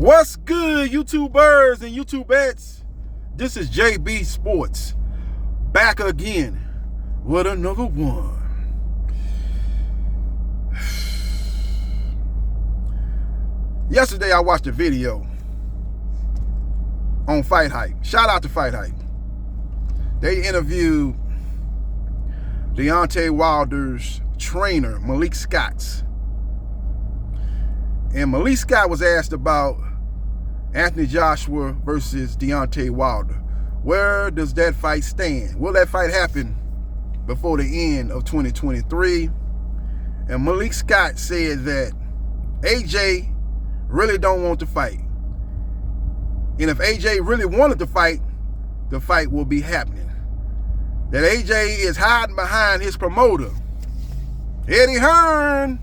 What's good, YouTubers and YouTubettes? This is JBsports back again with another one. Yesterday I watched a video on Fight Hype. Shout out to Fight Hype. They interviewed Deontay Wilder's trainer, Malik Scott. And Malik Scott was asked about Anthony Joshua versus Deontay Wilder. Where does that fight stand? Will that fight happen before the end of 2023? And Malik Scott said that AJ really don't want to fight. And if AJ really wanted to fight, the fight will be happening. That AJ is hiding behind his promoter, Eddie Hearn,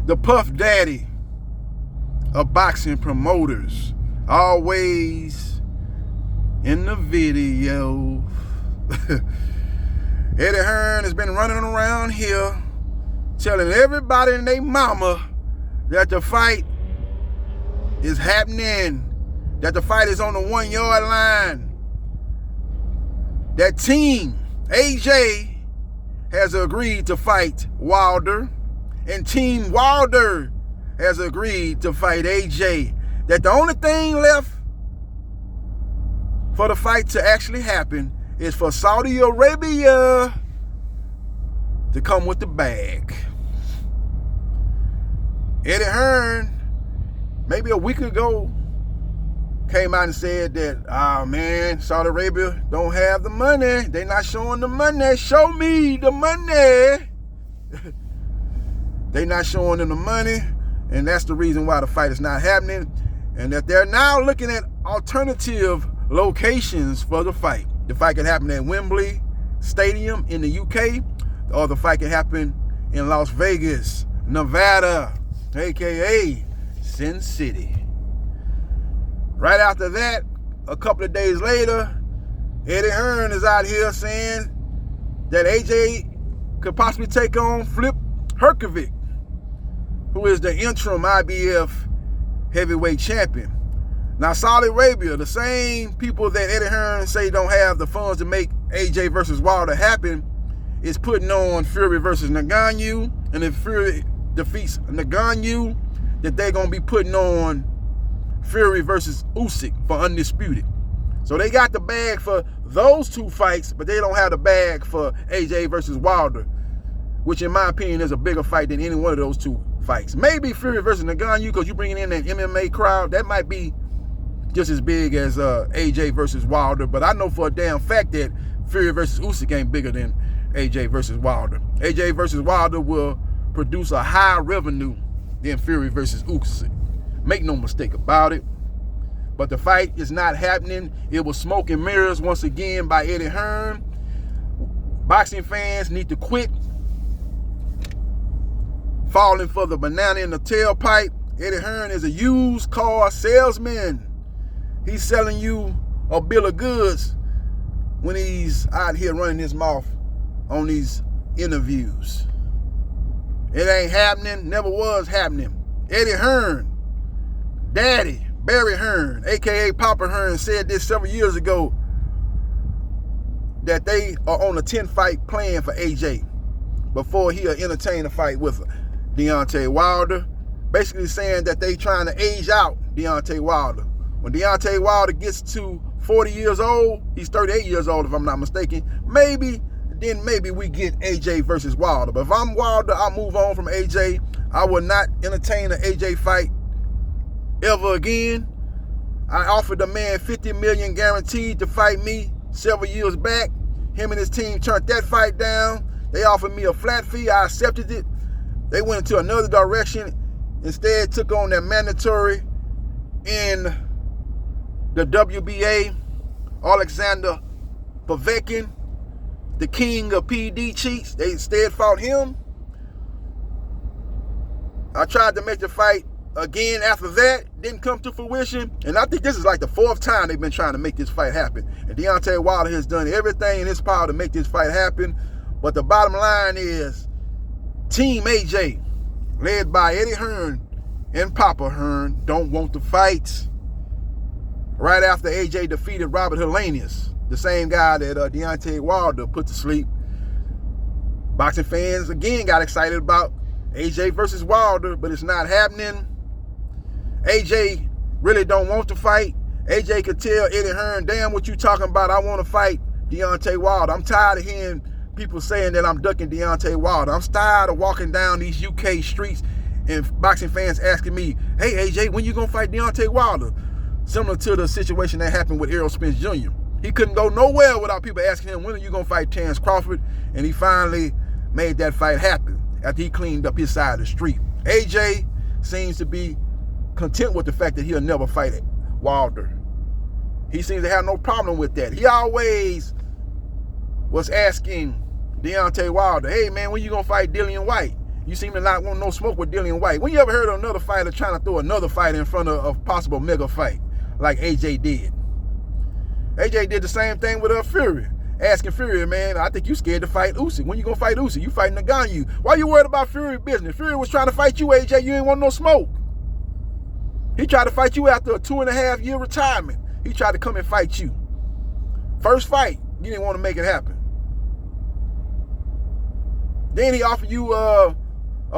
the Puff Daddy of boxing promoters, always in the video. Eddie Hearn has been running around here telling everybody and their mama that the fight is happening, that the fight is on the 1 yard line. That Team AJ has agreed to fight Wilder, and Team Wilder has agreed to fight AJ. That the only thing left for the fight to actually happen is for Saudi Arabia to come with the bag. Eddie Hearn, maybe a week ago, came out and said that, man, Saudi Arabia don't have the money. They not showing the money. Show me the money. They not showing them the money, and that's the reason why the fight is not happening, and that they're now looking at alternative locations for the fight. The fight could happen at Wembley Stadium in the UK, or the fight could happen in Las Vegas, Nevada, aka Sin City. Right after that, a couple of days later, Eddie Hearn is out here saying that AJ could possibly take on Flip Herkovic, who is the interim IBF heavyweight champion. Now, Saudi Arabia, the same people that Eddie Hearn say don't have the funds to make AJ versus Wilder happen, is putting on Fury versus Ngannou, and if Fury defeats Ngannou, that they're going to be putting on Fury versus Usyk for undisputed. So they got the bag for those two fights, but they don't have the bag for AJ versus Wilder, which in my opinion is a bigger fight than any one of those two fights. Maybe Fury versus Ngannou, because you're bringing in that MMA crowd. That might be just as big as AJ versus Wilder, but I know for a damn fact that Fury versus Usyk ain't bigger than AJ versus Wilder. AJ versus Wilder will produce a higher revenue than Fury versus Usyk. Make no mistake about it. But the fight is not happening. It was smoke and mirrors once again by Eddie Hearn. Boxing fans need to quit falling for the banana in the tailpipe. Eddie Hearn is a used car salesman. He's selling you a bill of goods when he's out here running his mouth on these interviews. It ain't happening, never was happening. Eddie Hearn, Daddy, Barry Hearn, aka Papa Hearn, said this several years ago that they are on a 10-fight plan for AJ before he'll entertain a fight with Deontay Wilder. Basically saying that they trying to age out Deontay Wilder. When Deontay Wilder gets to 40 years old, he's 38 years old if I'm not mistaken, maybe we get AJ versus Wilder. But if I'm Wilder, I'll move on from AJ. I will not entertain an AJ fight ever again. I offered the man $50 million guaranteed to fight me several years back. Him and his team turned that fight down. They offered me a flat fee. I accepted it. They went into another direction. Instead, took on that mandatory in the WBA, Alexander Povetkin, the king of PD cheats. They instead fought him. I tried to make the fight again after that, didn't come to fruition, and I think this is like the 4th time they've been trying to make this fight happen. And Deontay Wilder has done everything in his power to make this fight happen, but the bottom line is Team AJ, led by Eddie Hearn, and Papa Hearn don't want to fight. Right after AJ defeated Robert Helenius, the same guy that Deontay Wilder put to sleep, boxing fans again got excited about AJ versus Wilder, but it's not happening. AJ really don't want to fight. AJ could tell Eddie Hearn, damn what you talking about, I want to fight Deontay Wilder. I'm tired of hearing people saying that I'm ducking Deontay Wilder. I'm tired of walking down these UK streets and boxing fans asking me, hey AJ, when you gonna fight Deontay Wilder? Similar to the situation that happened with Errol Spence Jr. He couldn't go nowhere without people asking him, when are you gonna fight Terrence Crawford? And he finally made that fight happen after he cleaned up his side of the street. AJ seems to be content with the fact that he'll never fight Wilder. He seems to have no problem with that. He always was asking Deontay Wilder, hey man, when you gonna fight Dillian White? You seem to not want no smoke with Dillian White. When you ever heard of another fighter trying to throw another fight in front of a possible mega fight like AJ did? AJ did the same thing with Fury. Asking Fury, man, I think you scared to fight Usyk. When you gonna fight Usyk? You fighting Ngannou. Why you worried about Fury business? Fury was trying to fight you, AJ. You ain't want no smoke. He tried to fight you after a 2.5-year retirement. He tried to come and fight you. First fight, you didn't want to make it happen. Then he offered you a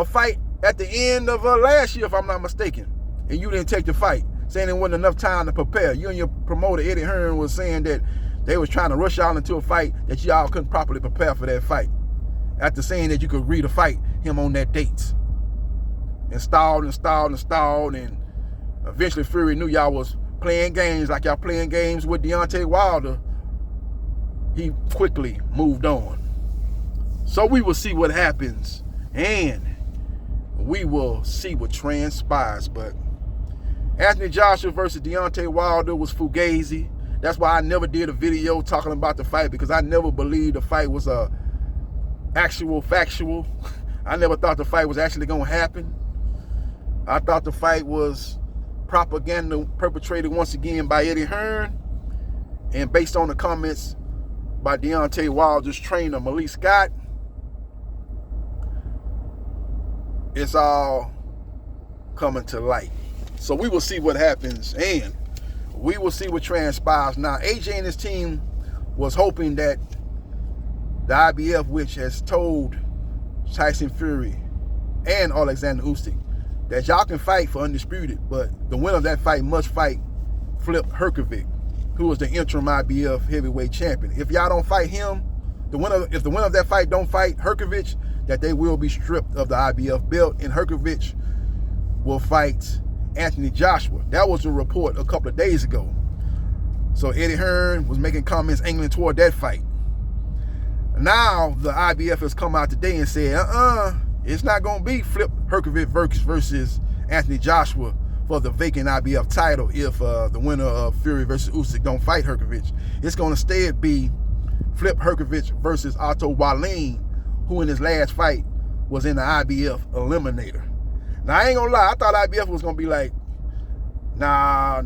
fight at the end of last year, if I'm not mistaken, and you didn't take the fight, saying there wasn't enough time to prepare. You and your promoter, Eddie Hearn, was saying that they was trying to rush y'all into a fight that y'all couldn't properly prepare for that fight, after saying that you could agree to fight him on that date. And stalled, and eventually Fury knew y'all was playing games like y'all playing games with Deontay Wilder. He quickly moved on. So we will see what happens, and we will see what transpires. But Anthony Joshua versus Deontay Wilder was fugazi. That's why I never did a video talking about the fight, because I never believed the fight was factual. I never thought the fight was actually going to happen. I thought the fight was propaganda perpetrated once again by Eddie Hearn, and based on the comments by Deontay Wilder's trainer, Malik Scott, it's all coming to light. So we will see what happens, and we will see what transpires. Now, AJ and his team was hoping that the IBF, which has told Tyson Fury and Alexander Usyk that y'all can fight for undisputed, but the winner of that fight must fight Flip Hrgovic, who is the interim IBF heavyweight champion. If y'all don't fight him, if the winner of that fight don't fight Hrgovic, that they will be stripped of the IBF belt, and Hrgovic will fight Anthony Joshua. That was a report a couple of days ago. So Eddie Hearn was making comments angling toward that fight. Now the IBF has come out today and said, it's not going to be Flip Hrgovic versus Anthony Joshua for the vacant IBF title if the winner of Fury versus Usyk don't fight Hrgovic. It's going to instead be Flip Hrgovic versus Otto Wallin, who in his last fight was in the IBF Eliminator. Now, I ain't gonna lie, I thought IBF was gonna be like, nah.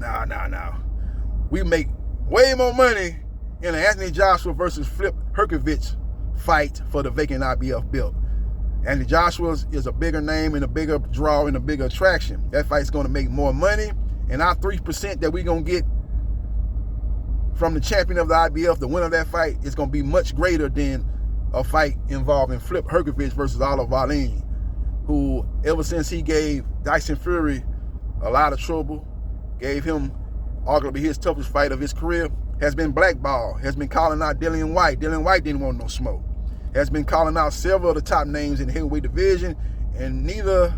We make way more money in an Anthony Joshua versus Flip Hrgovic fight for the vacant IBF belt. Anthony Joshua is a bigger name and a bigger draw and a bigger attraction. That fight's gonna make more money, and our 3% that we gonna get from the champion of the IBF, the winner of that fight, is gonna be much greater than a fight involving Flip Hrgovic versus Otto Wallin, who ever since he gave Tyson Fury a lot of trouble, gave him arguably his toughest fight of his career, has been blackballed, has been calling out Dillian White. Dillian White didn't want no smoke. Has been calling out several of the top names in the heavyweight division, and neither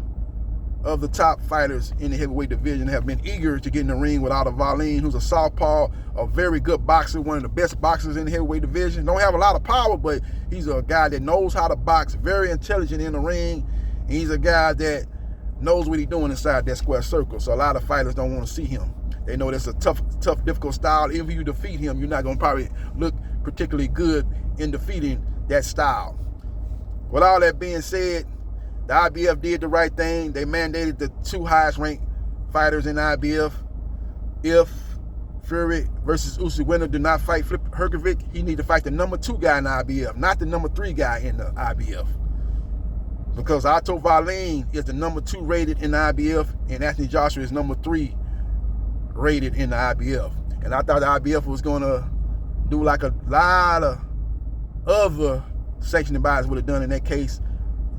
of the top fighters in the heavyweight division have been eager to get in the ring with Otto Wallin, who's a southpaw, a very good boxer, one of the best boxers in the heavyweight division. Don't have a lot of power, but he's a guy that knows how to box, very intelligent in the ring. And he's a guy that knows what he's doing inside that square circle. So a lot of fighters don't want to see him. They know that's a tough, difficult style. Even if you defeat him, you're not going to probably look particularly good in defeating that style. With all that being said, the IBF did the right thing. They mandated the 2 highest ranked fighters in the IBF. If Fury versus Usyk winner do not fight Flip Hrgovic, he need to fight the number 2 guy in the IBF, not the number 3 guy in the IBF. because Otto Wallin is the number 2 rated in the IBF, and Anthony Joshua is number 3 rated in the IBF. And I thought the IBF was going to do like a lot of other sanctioning bodies would have done in that case,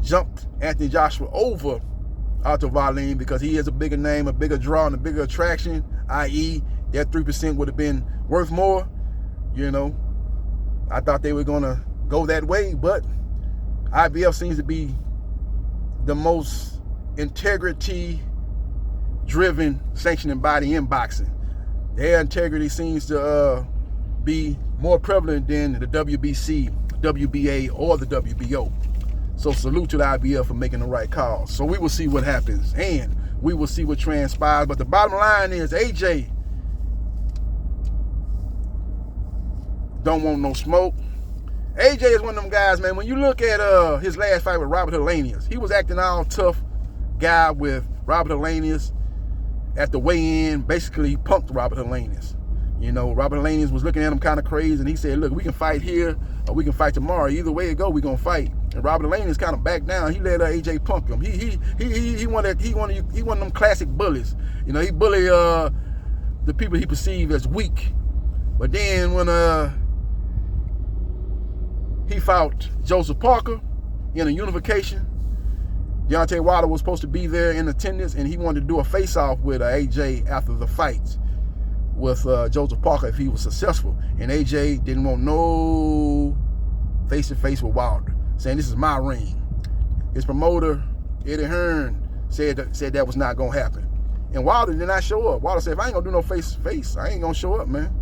jumped Anthony Joshua over Otto Wallin because he is a bigger name, a bigger draw, and a bigger attraction, i.e. that 3% would have been worth more. You know, I thought they were going to go that way, but IBF seems to be the most integrity-driven sanctioning body in boxing. Their integrity seems to be more prevalent than the WBC, WBA, or the WBO. So salute to the IBF for making the right call. So we will see what happens, and we will see what transpires. But the bottom line is AJ don't want no smoke. AJ is one of them guys, man. When you look at his last fight with Robert Helenius, he was acting all tough guy with Robert Helenius at the weigh-in. Basically, he punked Robert Helenius. You know, Robert Helenius was looking at him kind of crazy, and he said, look, we can fight here or we can fight tomorrow. Either way it go, we're going to fight. And Robert Helenius kind of backed down. He let AJ punk him. He one of them classic bullies. You know, he bully the people he perceived as weak. But then when he fought Joseph Parker in a unification, Deontay Wilder was supposed to be there in attendance, and he wanted to do a face-off with AJ after the fight with Joseph Parker if he was successful. And AJ didn't want no face-to-face with Wilder, saying this is my ring. His promoter, Eddie Hearn, said that was not going to happen. And Wilder did not show up. Wilder said, if I ain't going to do no face-to-face, I ain't going to show up, man.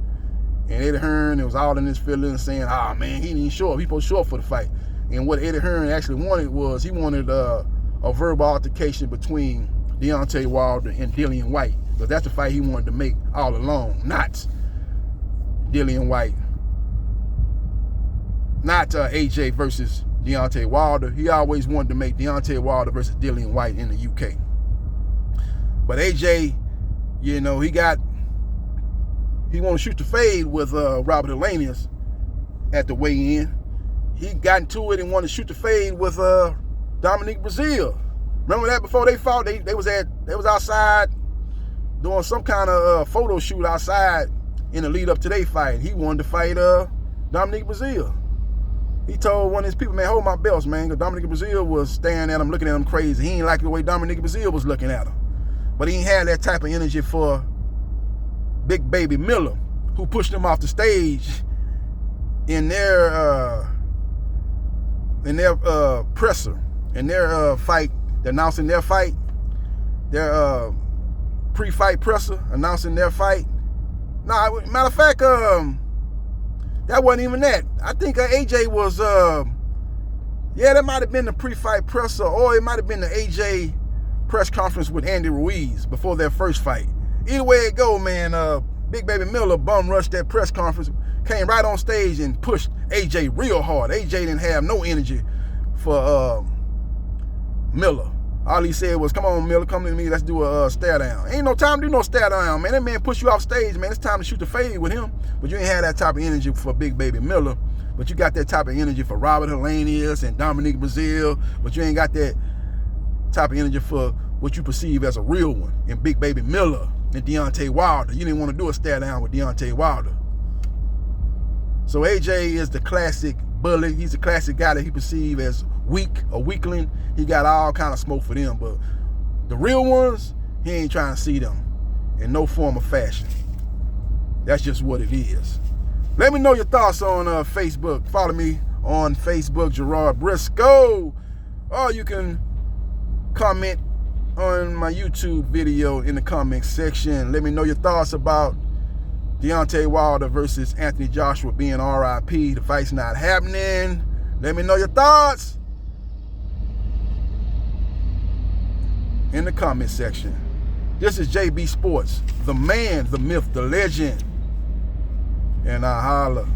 And Eddie Hearn, it was all in his feelings, saying, man, he didn't show up. He supposed to show up for the fight. And what Eddie Hearn actually wanted was, he wanted a verbal altercation between Deontay Wilder and Dillian Whyte. Because that's the fight he wanted to make all along, not Dillian Whyte. Not AJ versus Deontay Wilder. He always wanted to make Deontay Wilder versus Dillian Whyte in the UK. But AJ, you know, he wanted to shoot the fade with Robert Helenius at the weigh-in. He got into it and wanted to shoot the fade with Dominique Brazil. Remember that before they fought? They was outside doing some kind of photo shoot outside in the lead up to their fight. He wanted to fight Dominique Brazil. He told one of his people, man, hold my belts, man, because Dominique Brazil was staring at him, looking at him crazy. He ain't like the way Dominique Brazil was looking at him. But he ain't had that type of energy for Big Baby Miller, who pushed him off the stage in their presser, in their fight, announcing their fight, their pre-fight presser, announcing their fight. Nah, matter of fact, that wasn't even that. I think AJ was, that might have been the pre-fight presser, or it might have been the AJ press conference with Andy Ruiz before their first fight. Either way it go, man, Big Baby Miller bum rushed that press conference, came right on stage and pushed AJ real hard. AJ didn't have no energy for Miller. All he said was, come on, Miller, come to me, let's do a stare down. Ain't no time to do no stare down, man. That man pushed you off stage, man. It's time to shoot the fade with him. But you ain't had that type of energy for Big Baby Miller. But you got that type of energy for Robert Helenius and Dominique Brazil. But you ain't got that type of energy for what you perceive as a real one in Big Baby Miller and Deontay Wilder. You didn't want to do a stare down with Deontay Wilder. So AJ is the classic bully. He's the classic guy that he perceived as weak, a weakling. He got all kind of smoke for them, but the real ones, he ain't trying to see them in no form or fashion. That's just what it is. Let me know your thoughts on Facebook. Follow me on Facebook, Gerard Briscoe, or you can comment on my YouTube video in the comment section. Let me know your thoughts about Deontay Wilder versus Anthony Joshua being RIP. The fight's not happening. Let me know your thoughts in the comment section. This is JB Sports, the man, the myth, the legend. And I holla.